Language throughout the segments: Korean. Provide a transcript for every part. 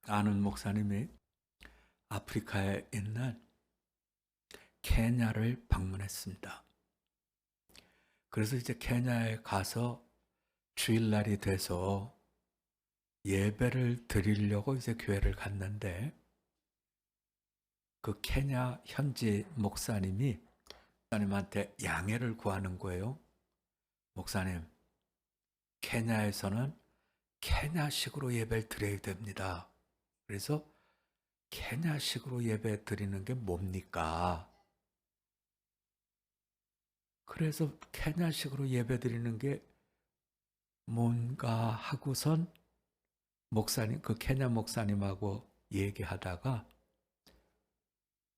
아는 목사님이 아프리카에 있는 케냐를 방문했습니다. 그래서 이제 케냐에 가서 주일날이 돼서 예배를 드리려고 이제 교회를 갔는데, 그 케냐 현지 목사님한테 양해를 구하는 거예요. 목사님, 케냐에서는 케냐식으로 예배를 드려야 됩니다. 그래서 케냐식으로 예배 드리는 게 뭡니까? 그래서 케냐식으로 예배 드리는 게 뭔가 하고선 그 케냐 목사님하고 얘기하다가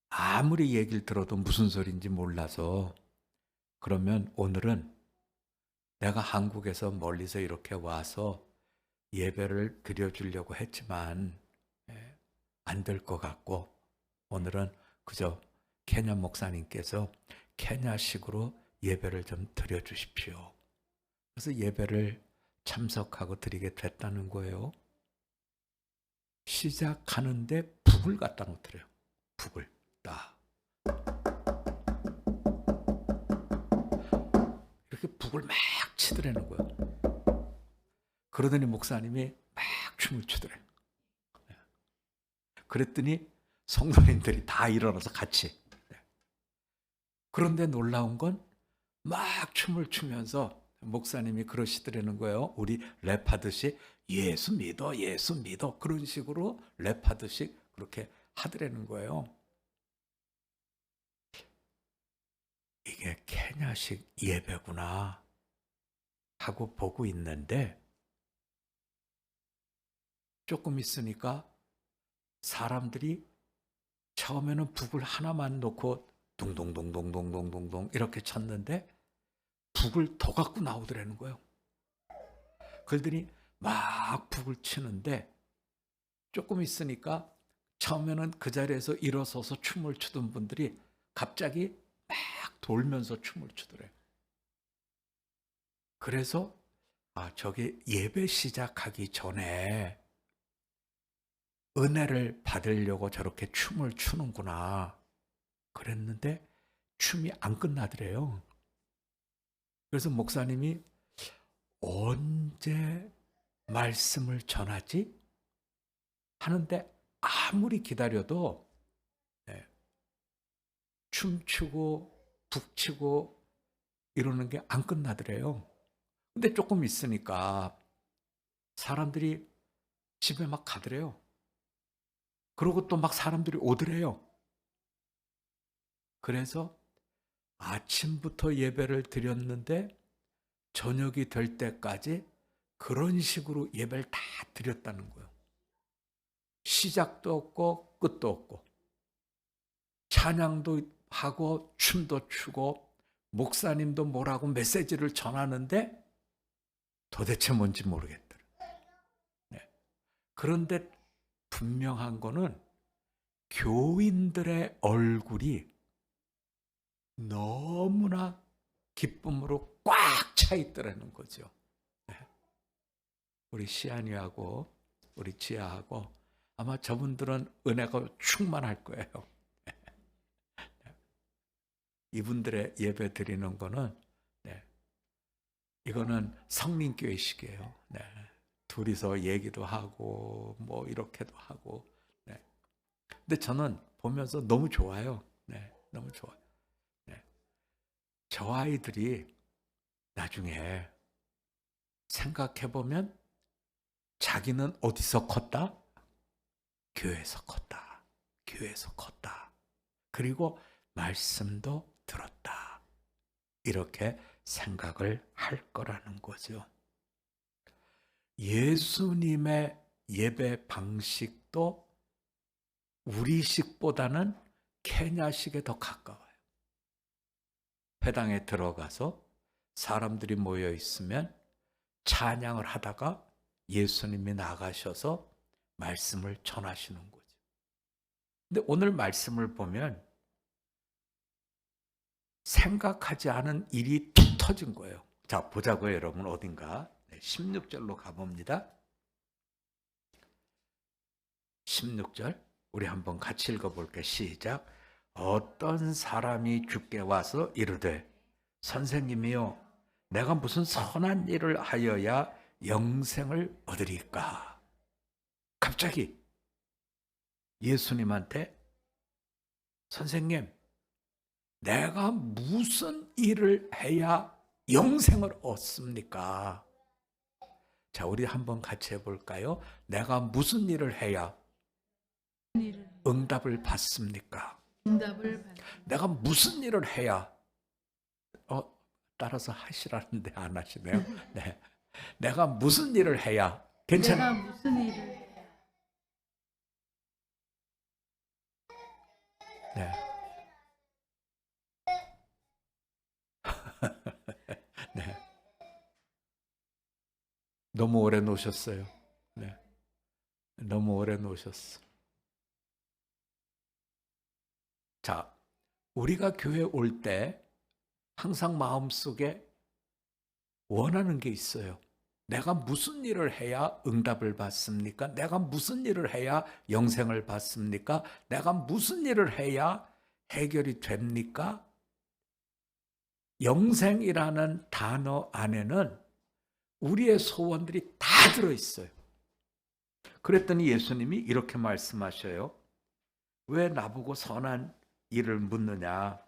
아무리 얘기를 들어도 무슨 소리인지 몰라서, 그러면 오늘은 내가 한국에서 멀리서 이렇게 와서 예배를 드려주려고 했지만 안 될 것 같고, 오늘은 그저 케냐 목사님께서 케냐식으로 예배를 좀 드려주십시오. 그래서 예배를 참석하고 드리게 됐다는 거예요. 시작하는데 북을 갖다 놓더래요. 북을 딱 이렇게 북을 막 치더라는 거예요. 그러더니 목사님이 막 춤을 추더래요. 그랬더니 성도님들이 다 일어나서 같이. 그런데 놀라운 건 막 춤을 추면서 목사님이 그러시더라는 거예요. 우리 랩하듯이 예수 믿어, 예수 믿어, 그런 식으로 랩하듯이 그렇게 하더라는 거예요. 이게 케냐식 예배구나 하고 보고 있는데, 조금 있으니까 사람들이 처음에는 북을 하나만 놓고 둥둥둥둥둥둥둥둥 이렇게 쳤는데 북을 더 갖고 나오더라는 거예요. 그러더니 막 북을 치는데 조금 있으니까 처음에는 그 자리에서 일어서서 춤을 추던 분들이 갑자기 막 돌면서 춤을 추더래요. 그래서 저게 예배 시작하기 전에 은혜를 받으려고 저렇게 춤을 추는구나 그랬는데 춤이 안 끝나더래요. 그래서 목사님이 언제 말씀을 전하지? 하는데 아무리 기다려도 춤추고 북치고 이러는 게 안 끝나더래요. 근데 조금 있으니까 사람들이 집에 막 가더래요. 그러고 또 막 사람들이 오더래요. 그래서 아침부터 예배를 드렸는데 저녁이 될 때까지 그런 식으로 예배를 다 드렸다는 거예요. 시작도 없고 끝도 없고 찬양도 하고 춤도 추고 목사님도 뭐라고 메시지를 전하는데 도대체 뭔지 모르겠더라. 네. 그런데 분명한 거는 교인들의 얼굴이 너무나 기쁨으로 꽉 차 있더라는 거죠. 네. 우리 시안이하고 우리 지아하고 아마 저분들은 은혜가 충만할 거예요. 이분들의 예배 드리는 거는 이거는 성린교회식이에요. 둘이서 얘기도 하고 뭐 이렇게도 하고. 근데 저는 보면서 너무 좋아요. 너무 좋아요. 저 아이들이 나중에 생각해보면 자기는 어디서 컸다? 교회에서 컸다. 교회에서 컸다. 그리고 말씀도 들었다. 이렇게 생각을 할 거라는 거죠. 예수님의 예배 방식도 우리식보다는 케냐식에 더 가까워요. 회당에 들어가서 사람들이 모여 있으면 찬양을 하다가 예수님이 나가셔서 말씀을 전하시는 거죠. 근데 오늘 말씀을 보면 생각하지 않은 일이 툭 터진 거예요. 자, 보자고요, 여러분. 어딘가. 16절로 가봅니다. 16절 우리 한번 같이 읽어볼게요. 시작. 어떤 사람이 주께 와서 이르되 선생님이요 내가 무슨 선한 일을 하여야 영생을 얻으리까. 갑자기 예수님한테 선생님 내가 무슨 일을 해야 영생을 얻습니까? 자, 우리 한번 같이 해볼까요? 내가 무슨 일을 해야 응답을 받습니까? 내가 무슨 일을 해야 따라서 하시라는데 안 하시네요. 네. 내가 무슨 일을 해야 괜찮아요. 내가 무슨 일을 해야 네. 네. 너무 오래 놓으셨어요. 네. 너무 오래 놓으셨어. 자, 우리가 교회 올 때 항상 마음속에 원하는 게 있어요. 내가 무슨 일을 해야 응답을 받습니까? 내가 무슨 일을 해야 영생을 받습니까? 내가 무슨 일을 해야 해결이 됩니까? 영생이라는 단어 안에는 우리의 소원들이 다 들어있어요. 그랬더니 예수님이 이렇게 말씀하셔요. 왜 나보고 선한 일을 묻느냐?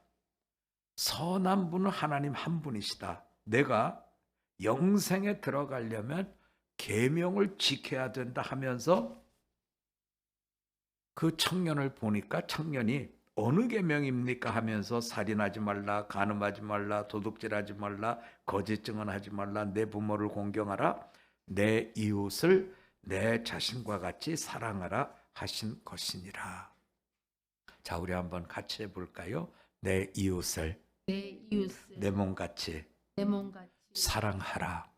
선한 분은 하나님 한 분이시다. 내가 영생에 들어가려면 계명을 지켜야 된다 하면서 그 청년을 보니까 청년이 어느 계명입니까 하면서 살인하지 말라, 간음하지 말라, 도둑질하지 말라, 거짓 증언하지 말라, 내 부모를 공경하라, 내 이웃을 내 자신과 같이 사랑하라 하신 것이니라. 자, 우리 한번 같이 해볼까요? 내 이웃을 내 몸같이 사랑하라.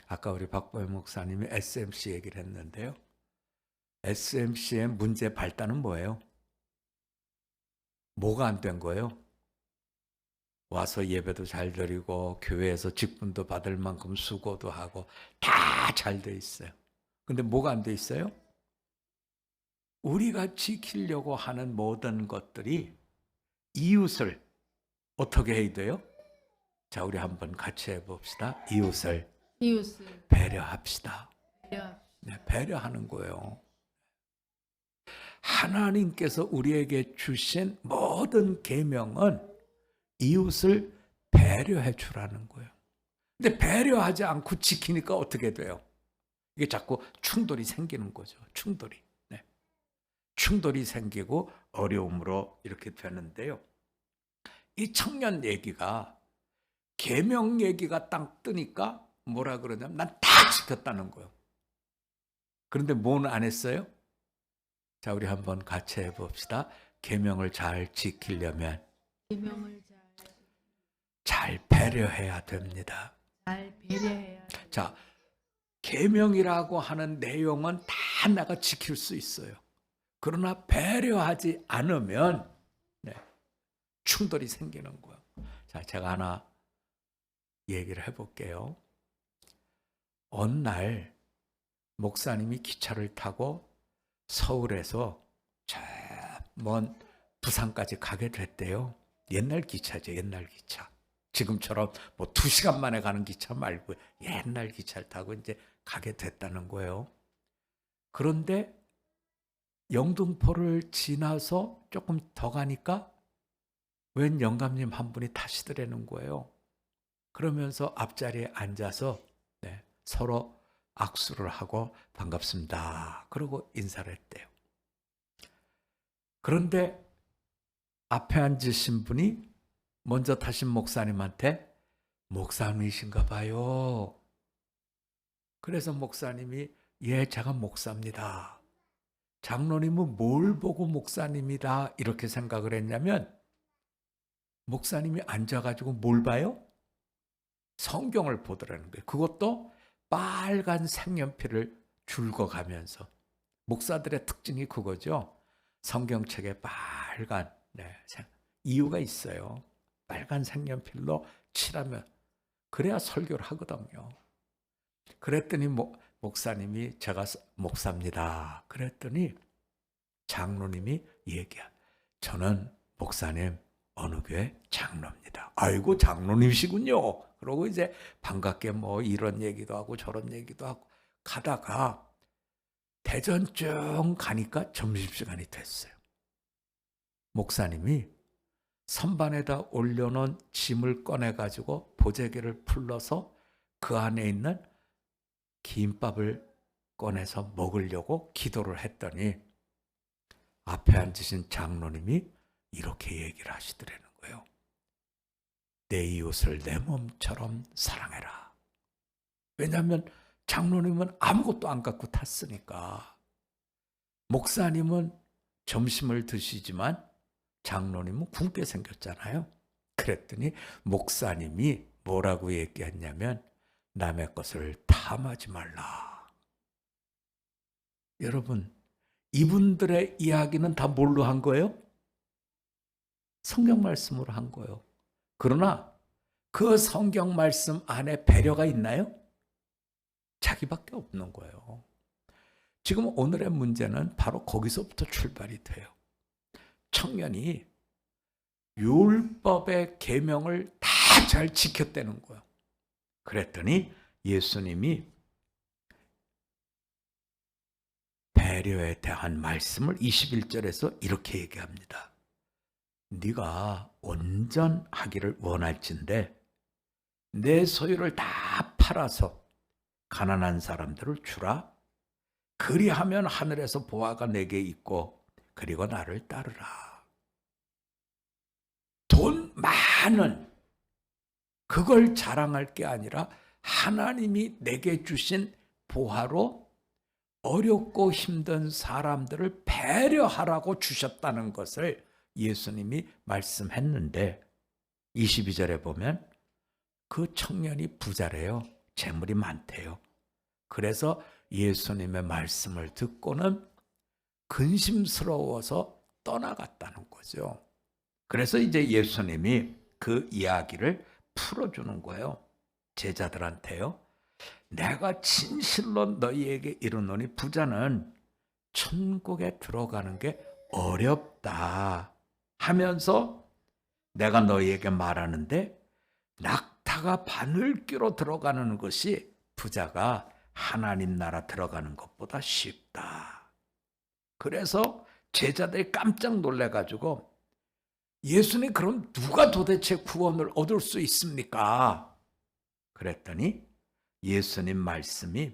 아까 우리 박보영 목사님이 SMC 얘기를 했는데요. SMC의 문제 발단은 뭐예요? 뭐가 안 된 거예요? 와서 예배도 잘 드리고 교회에서 직분도 받을 만큼 수고도 하고 다 잘 돼 있어요. 근데 뭐가 안 돼 있어요? 우리가 지키려고 하는 모든 것들이 이웃을 어떻게 해야 돼요? 자, 우리 한번 같이 해봅시다. 이웃을 배려합시다. 네, 배려하는 거예요. 하나님께서 우리에게 주신 모든 계명은 이웃을 배려해 주라는 거예요. 근데 배려하지 않고 지키니까 어떻게 돼요? 이게 자꾸 충돌이 생기는 거죠. 충돌이. 네. 충돌이 생기고 어려움으로 이렇게 되는데요. 이 청년 얘기가 계명 얘기가 딱 뜨니까 뭐라 그러냐면 난 다 지켰다는 거예요. 그런데 뭐는 안 했어요? 자, 우리 한번 같이 해봅시다. 계명을 잘 지키려면 잘 배려해야 됩니다. 자, 계명이라고 하는 내용은 다 내가 지킬 수 있어요. 그러나 배려하지 않으면 충돌이 생기는 거예요. 자, 제가 하나 얘기를 해볼게요. 어느 날 목사님이 기차를 타고 서울에서 저 먼 부산까지 가게 됐대요. 옛날 기차죠. 옛날 기차. 지금처럼 뭐 2시간 만에 가는 기차 말고 옛날 기차를 타고 이제 가게 됐다는 거예요. 그런데 영등포를 지나서 조금 더 가니까 웬 영감님 한 분이 타시더라는 거예요. 그러면서 앞자리에 앉아서 서로 악수를 하고 반갑습니다. 그러고 인사를 했대요. 그런데 앞에 앉으신 분이 먼저 타신 목사님한테 목사님이신가 봐요. 그래서 목사님이 예, 제가 목사입니다. 장로님은 뭘 보고 목사님이다 이렇게 생각을 했냐면 목사님이 앉아가지고 뭘 봐요? 성경을 보더라는 거예요. 그것도 빨간 색연필을 줄거가면서. 목사들의 특징이 그거죠. 성경책에 빨간 이유가 있어요. 빨간 색연필로 칠하면 그래야 설교를 하거든요. 그랬더니 목사님이 제가 목사입니다. 그랬더니 장로님이 얘기한 저는 목사님 어느 교회 장로입니다. 아이고 장로님이시군요. 그러고 이제 반갑게 뭐 이런 얘기도 하고 저런 얘기도 하고 가다가 대전쯤 가니까 점심시간이 됐어요. 목사님이 선반에다 올려놓은 짐을 꺼내가지고 보재기를 풀러서 그 안에 있는 김밥을 꺼내서 먹으려고 기도를 했더니 앞에 앉으신 장로님이 이렇게 얘기를 하시더라는 거예요. 내 이웃을 내 몸처럼 사랑해라. 왜냐하면 장로님은 아무것도 안 갖고 탔으니까. 목사님은 점심을 드시지만 장로님은 굶게 생겼잖아요. 그랬더니 목사님이 뭐라고 얘기했냐면 남의 것을 탐하지 말라. 여러분, 이분들의 이야기는 다 뭘로 한 거예요? 성경 말씀으로 한 거예요. 그러나 그 성경 말씀 안에 배려가 있나요? 자기밖에 없는 거예요. 지금 오늘의 문제는 바로 거기서부터 출발이 돼요. 청년이 율법의 계명을 다 잘 지켰다는 거예요. 그랬더니 예수님이 배려에 대한 말씀을 21절에서 이렇게 얘기합니다. 네가 온전하기를 원할진대 내 소유를 다 팔아서 가난한 사람들을 주라. 그리하면 하늘에서 보화가 내게 있고 그리고 나를 따르라. 돈 많은 그걸 자랑할 게 아니라 하나님이 내게 주신 보화로 어렵고 힘든 사람들을 배려하라고 주셨다는 것을 예수님이 말씀했는데 22절에 보면 그 청년이 부자래요. 재물이 많대요. 그래서 예수님의 말씀을 듣고는 근심스러워서 떠나갔다는 거죠. 그래서 이제 예수님이 그 이야기를 풀어주는 거예요. 제자들한테요. 내가 진실로 너희에게 이르노니 부자는 천국에 들어가는 게 어렵다 하면서 내가 너희에게 말하는데 낙타가 바늘귀로 들어가는 것이 부자가 하나님 나라 들어가는 것보다 쉽다. 그래서 제자들이 깜짝 놀래가지고 예수님 그럼 누가 도대체 구원을 얻을 수 있습니까? 그랬더니 예수님 말씀이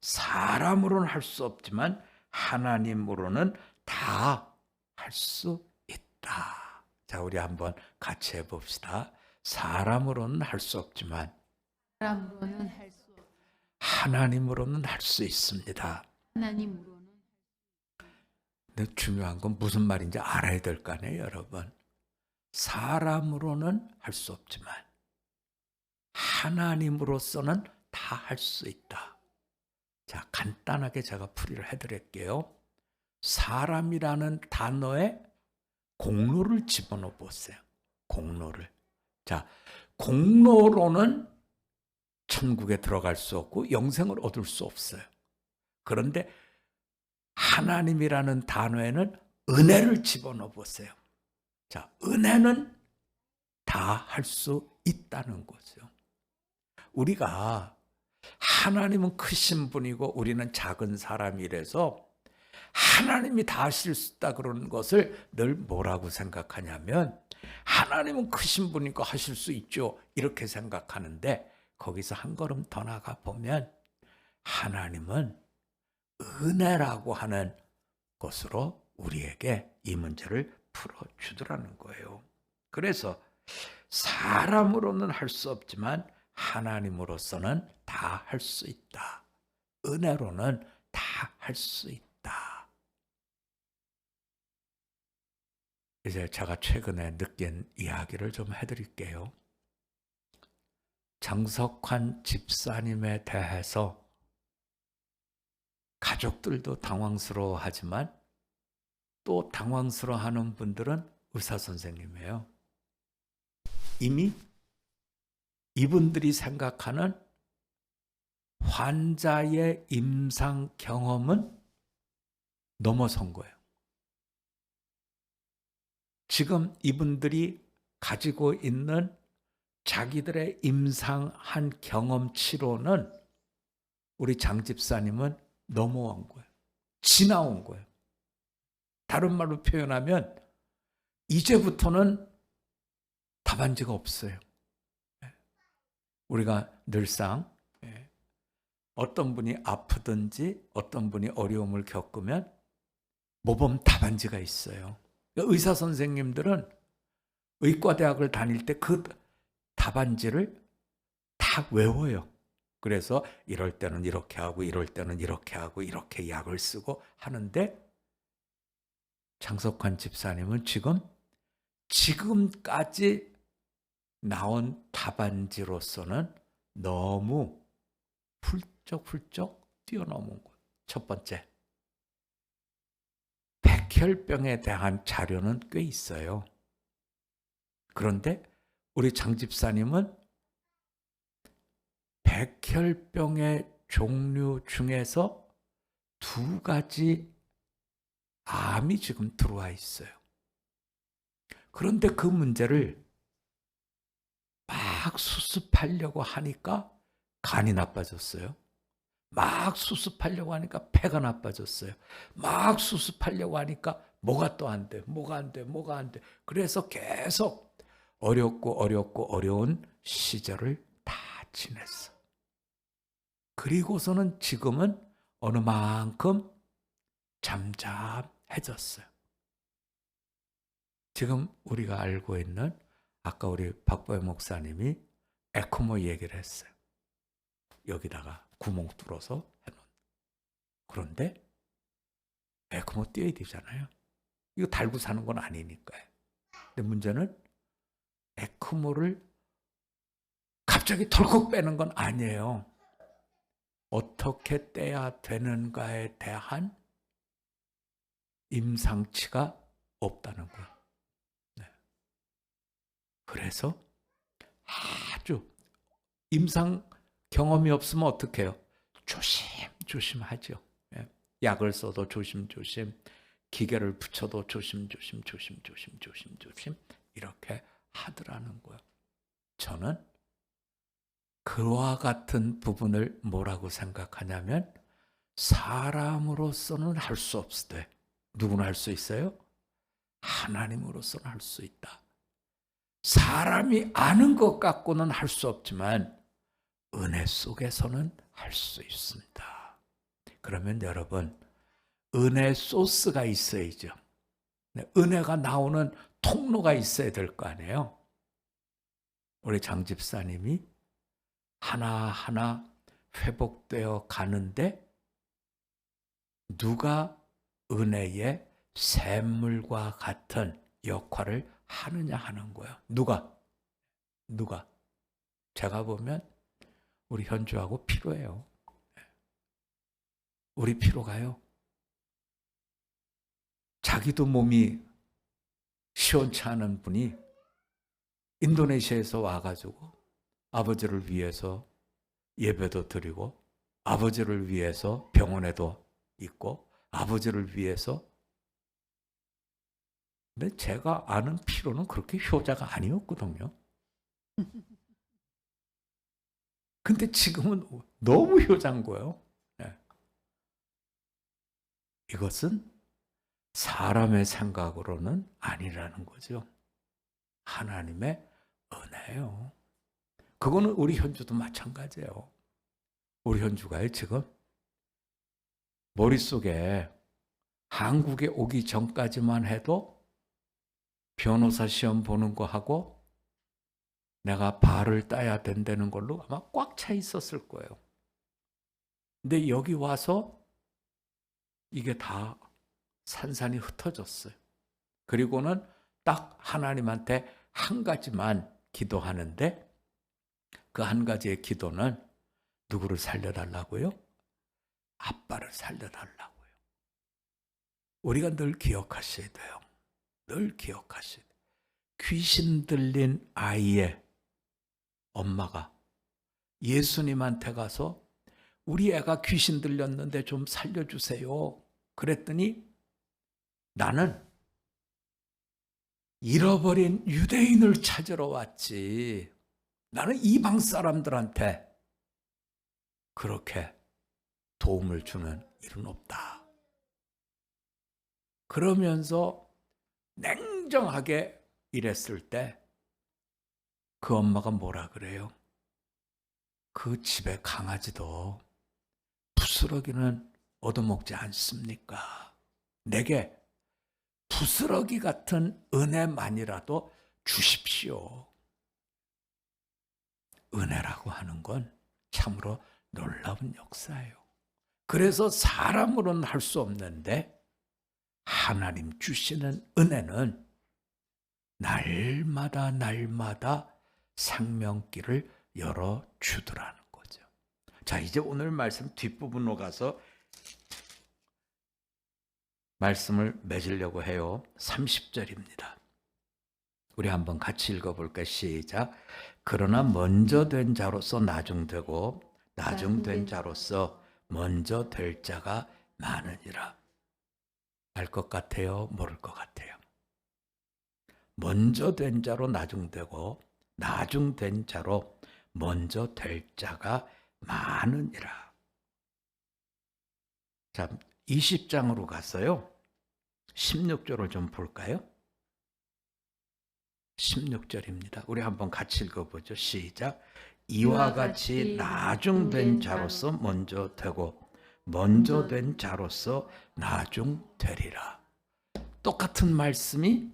사람으로는 할 수 없지만 하나님으로는 다 할 수 있다. 자, 우리 한번 같이 해봅시다. 사람으로는 할 수 없지만 사람으로는 할 수 없. 하나님으로는 할 수 있습니다. 하나님으로는. 근데 중요한 건 무슨 말인지 알아야 될 거 아니에요, 여러분. 사람으로는 할 수 없지만 하나님으로서는 다 할 수 있다. 자, 간단하게 제가 풀이를 해드릴게요. 사람이라는 단어에 공로를 집어넣어 보세요. 공로를. 자, 공로로는 천국에 들어갈 수 없고 영생을 얻을 수 없어요. 그런데 하나님이라는 단어에는 은혜를 집어넣어 보세요. 자, 은혜는 다 할 수 있다는 거죠. 우리가 하나님은 크신 분이고 우리는 작은 사람이라서 하나님이 다 하실 수 있다 그러는 것을 늘 뭐라고 생각하냐면 하나님은 크신 분이고 하실 수 있죠. 이렇게 생각하는데 거기서 한 걸음 더 나가 보면 하나님은 은혜라고 하는 것으로 우리에게 이 문제를 풀어주더라는 거예요. 그래서 사람으로는 할 수 없지만 하나님으로서는 다 할 수 있다. 은혜로는 다 할 수 있다. 이제 제가 최근에 느낀 이야기를 좀 해드릴게요. 장석환 집사님에 대해서 가족들도 당황스러워하지만 또 당황스러워하는 분들은 의사 선생님이에요. 이미 이분들이 생각하는 환자의 임상 경험은 넘어선 거예요. 지금 이분들이 가지고 있는 자기들의 임상한 경험치로는 우리 장 집사님은 넘어온 거예요. 지나온 거예요. 다른 말로 표현하면 이제부터는 답안지가 없어요. 우리가 늘상 어떤 분이 아프든지 어떤 분이 어려움을 겪으면 모범 답안지가 있어요. 의사 선생님들은 의과대학을 다닐 때 그 답안지를 다 외워요. 그래서 이럴 때는 이렇게 하고 이럴 때는 이렇게 하고 이렇게 약을 쓰고 하는데 장석환 집사님은 지금까지 나온 답안지로서는 너무 훌쩍훌쩍 뛰어넘은 거예요. 첫 번째, 백혈병에 대한 자료는 꽤 있어요. 그런데 우리 장 집사님은 백혈병의 종류 중에서 2가지 암이 지금 들어와 있어요. 그런데 그 문제를 막 수습하려고 하니까 간이 나빠졌어요. 막 수습하려고 하니까 폐가 나빠졌어요. 막 수습하려고 하니까 뭐가 또 안 돼, 뭐가 안 돼, 뭐가 안 돼. 그래서 계속 어려운 시절을 다 지냈어. 그리고서는 지금은 어느 만큼 잠잠해졌어요. 지금 우리가 알고 있는 아까 우리 박보혜 목사님이 에크모 얘기를 했어요. 여기다가 구멍 뚫어서 해놓은. 그런데 에크모 띄어야 되잖아요. 이거 달고 사는 건 아니니까요. 근데 문제는 에크모를 갑자기 덜컥 빼는 건 아니에요. 어떻게 떼야 되는가에 대한 임상치가 없다는 거예요. 네. 그래서 아주 임상 경험이 없으면 어떻게 해요? 조심하죠. 예. 약을 써도 조심조심, 기계를 붙여도 조심조심 이렇게 하더라는 거예요. 저는 그와 같은 부분을 뭐라고 생각하냐면 사람으로서는 할 수 없을 때 누구나 할 수 있어요? 하나님으로서는 할 수 있다. 사람이 아는 것 갖고는 할 수 없지만 은혜 속에서는 할 수 있습니다. 그러면 여러분, 은혜 소스가 있어야죠. 은혜가 나오는 통로가 있어야 될 거 아니에요. 우리 장 집사님이 하나하나 회복되어 가는데 누가 은혜의 샘물과 같은 역할을 하느냐 하는 거예요. 누가? 제가 보면 우리 현주하고 필요해요. 우리 필요가요. 자기도 몸이 시원치 않은 분이 인도네시아에서 와가지고 아버지를 위해서 예배도 드리고 아버지를 위해서 병원에도 있고 아버지를 위해서. 근데 제가 아는 피로는 그렇게 효자가 아니었거든요. 근데 지금은 너무 효자인 거예요. 네. 이것은 사람의 생각으로는 아니라는 거죠. 하나님의 은혜예요. 그거는 우리 현주도 마찬가지예요. 우리 현주가요, 지금 머릿속에 한국에 오기 전까지만 해도 변호사 시험 보는 거 하고 내가 발을 따야 된다는 걸로 아마 꽉 차 있었을 거예요. 근데 여기 와서 이게 다 산산이 흩어졌어요. 그리고는 딱 하나님한테 한 가지만 기도하는데 그 한 가지의 기도는 누구를 살려달라고요? 아빠를 살려달라고요. 우리가 늘 기억하셔야 돼요. 늘 기억하셔야 돼요. 귀신 들린 아이의 엄마가 예수님한테 가서 우리 애가 귀신 들렸는데 좀 살려주세요. 그랬더니 나는 잃어버린 유대인을 찾으러 왔지. 나는 이방 사람들한테 그렇게 도움을 주는 일은 없다. 그러면서 냉정하게 이랬을 때 그 엄마가 뭐라 그래요? 그 집의 강아지도 부스러기는 얻어먹지 않습니까? 내게 부스러기 같은 은혜만이라도 주십시오. 은혜라고 하는 건 참으로 놀라운 역사예요. 그래서 사람으로는 할 수 없는데 하나님 주시는 은혜는 날마다 생명길을 열어주더라는 거죠. 자, 이제 오늘 말씀 뒷부분으로 가서 말씀을 맺으려고 해요. 30절입니다. 우리 한번 같이 읽어볼까요? 시작. 그러나 먼저 된 자로서 나중되고 나중된 자로서 먼저 될 자가 많으니라. 알 것 같아요? 모를 것 같아요? 먼저 된 자로 나중되고 나중된 자로 먼저 될 자가 많으니라. 자, 20장으로 갔어요. 16절을 좀 볼까요? 16절입니다. 우리 한번 같이 읽어보죠. 시작. 이와 같이 나중된 자로서 먼저 되고 먼저 된 자로서 나중되리라. 똑같은 말씀이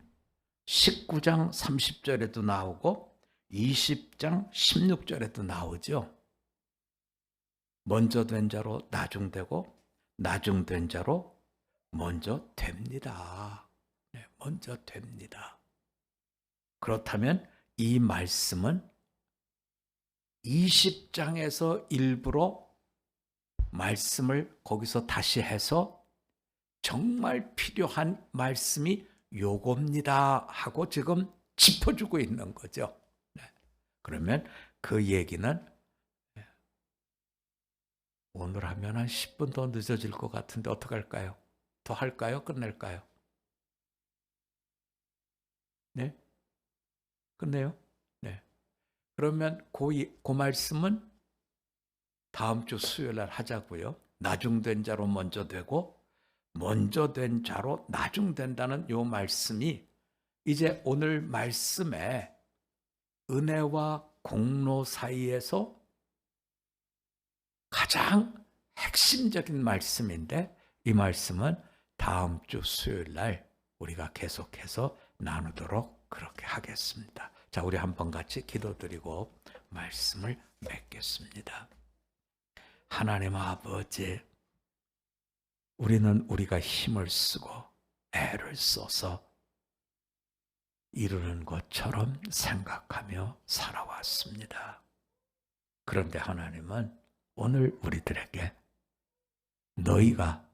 19장 30절에도 나오고 20장 16절에도 나오죠. 먼저 된 자로 나중되고 나중된 자로 먼저 됩니다. 네, 먼저 됩니다. 그렇다면 이 말씀은 20장에서 일부러 말씀을 거기서 다시 해서 정말 필요한 말씀이 요겁니다 하고 지금 짚어주고 있는 거죠. 네. 그러면 그 얘기는 오늘 하면 한 10분 더 늦어질 것 같은데 어떡할까요? 더 할까요? 끝낼까요? 네? 끝내요? 네. 그러면 그 말씀은 다음 주 수요일 날 하자고요. 나중된 자로 먼저 되고 먼저 된 자로 나중된다는 이 말씀이 이제 오늘 말씀에 은혜와 공로 사이에서 가장 핵심적인 말씀인데 이 말씀은 다음 주 수요일 날 우리가 계속해서 나누도록 그렇게 하겠습니다. 자, 우리 한번 같이 기도드리고 말씀을 맺겠습니다. 하나님 아버지, 우리는 우리가 힘을 쓰고 애를 써서 이루는 것처럼 생각하며 살아왔습니다. 그런데 하나님은 오늘 우리들에게 너희가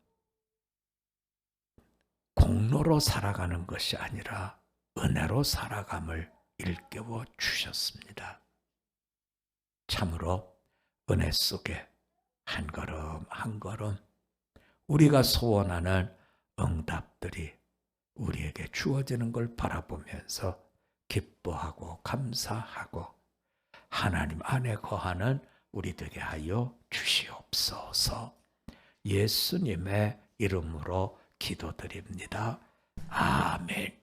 공로로 살아가는 것이 아니라 은혜로 살아감을 일깨워 주셨습니다. 참으로 은혜 속에 한 걸음 한 걸음 우리가 소원하는 응답들이 우리에게 주어지는 걸 바라보면서 기뻐하고 감사하고 하나님 안에 거하는 우리 되게 하여 주시옵소서. 예수님의 이름으로 기도드립니다. 아멘.